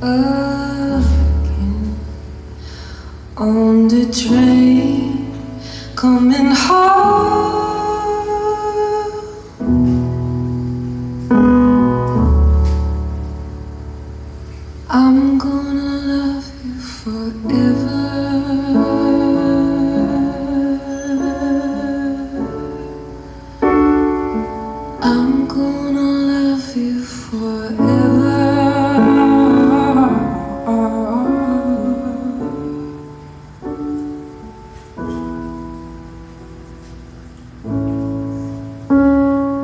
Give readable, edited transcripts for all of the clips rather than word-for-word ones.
again on the train coming home. I'm gonna love you forever. I'm gonna love you forever.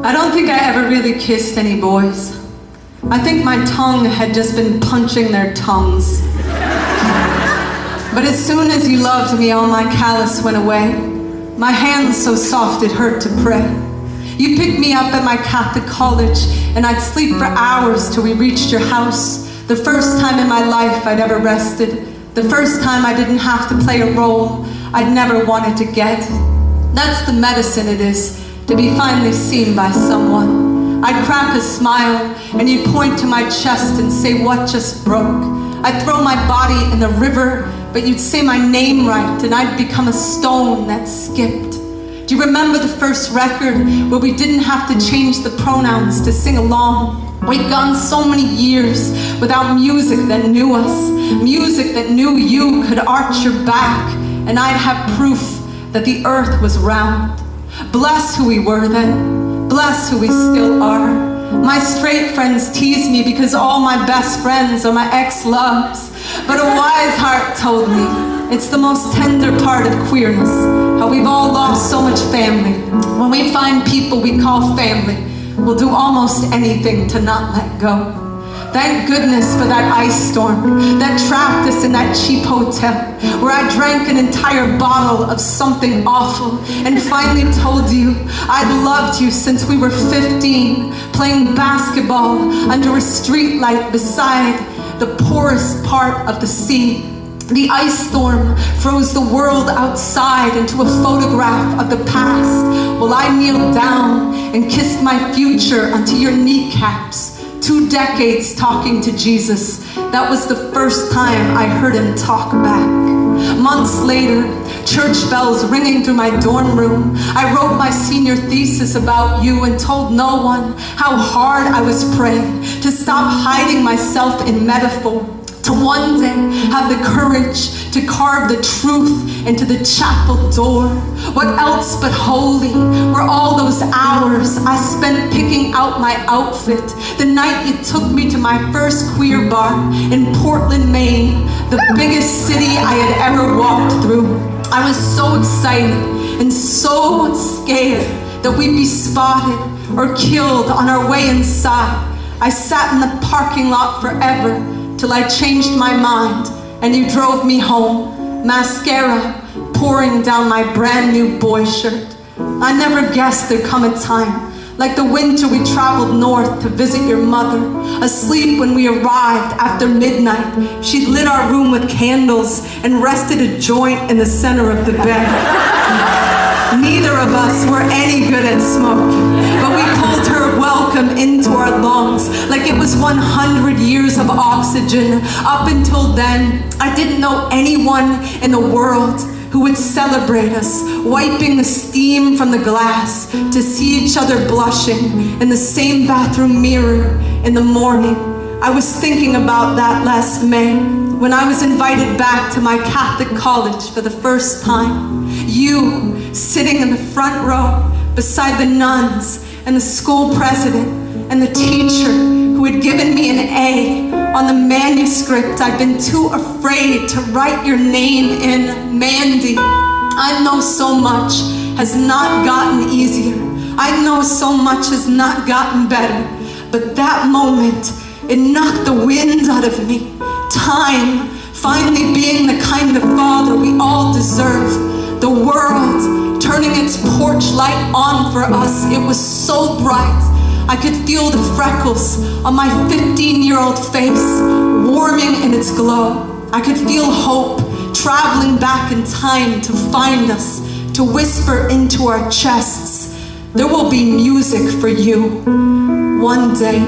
I don't think I ever really kissed any boys. I think my tongue had just been punching their tongues. But as soon as you loved me, all my callous went away. My hands so soft it hurt to pray. You picked me up at my Catholic college, and I'd sleep for hours till we reached your house. The first time in my life I'd ever rested. The first time I didn't have to play a role I'd never wanted to get. That's the medicine it is, to be finally seen by someone. I'd crack a smile, and you'd point to my chest and say, what just broke? I'd throw my body in the river, but you'd say my name right, and I'd become a stone that skipped. Do you remember the first record where we didn't have to change the pronouns to sing along? We'd gone so many years without music that knew us, music that knew you could arch your back, and I'd have proof that the earth was round. Bless who we were then. Bless who we still are. My straight friends tease me because all my best friends are my ex-loves. But a wise heart told me it's the most tender part of queerness, how we've all lost so much family. When we find people we call family, we'll do almost anything to not let go. Thank goodness for that ice storm that trapped us in that cheap hotel where I drank an entire bottle of something awful and finally told you I'd loved you since we were 15, playing basketball under a streetlight beside the poorest part of the sea. The ice storm froze the world outside into a photograph of the past while I kneeled down and kissed my future onto your kneecaps. 2 decades talking to Jesus. That was the first time I heard him talk back. Months later, church bells ringing through my dorm room. I wrote my senior thesis about you and told no one how hard I was praying to stop hiding myself in metaphor, to one day have the courage to carve the truth into the chapel door. What else but holy were all those hours I spent picking out my outfit the night you took me to my first queer bar in Portland, Maine, the biggest city I had ever walked through. I was so excited and so scared that we'd be spotted or killed on our way inside. I sat in the parking lot forever till I changed my mind and you drove me home, mascara pouring down my brand new boy shirt. I never guessed there'd come a time, like the winter we traveled north to visit your mother. Asleep when we arrived after midnight, she lit our room with candles and rested a joint in the center of the bed. Neither of us were any good at smoke, but we pulled her welcome into our lungs like it was 100 years of oxygen. Up until then, I didn't know anyone in the world who would celebrate us, wiping the steam from the glass to see each other blushing in the same bathroom mirror in the morning. I was thinking about that last May when I was invited back to my Catholic college for the first time. You sitting in the front row beside the nuns and the school president and the teacher who had given me an A on the manuscript I'd been too afraid to write your name in, Mandy. I know so much has not gotten easier. I know so much has not gotten better. But that moment, it knocked the wind out of me. Time finally being the kind of father we all deserve. The world turning its porch light on for us. It was so bright. I could feel the freckles on my 15-year-old face warming in its glow. I could feel hope traveling back in time to find us, to whisper into our chests, there will be music for you one day.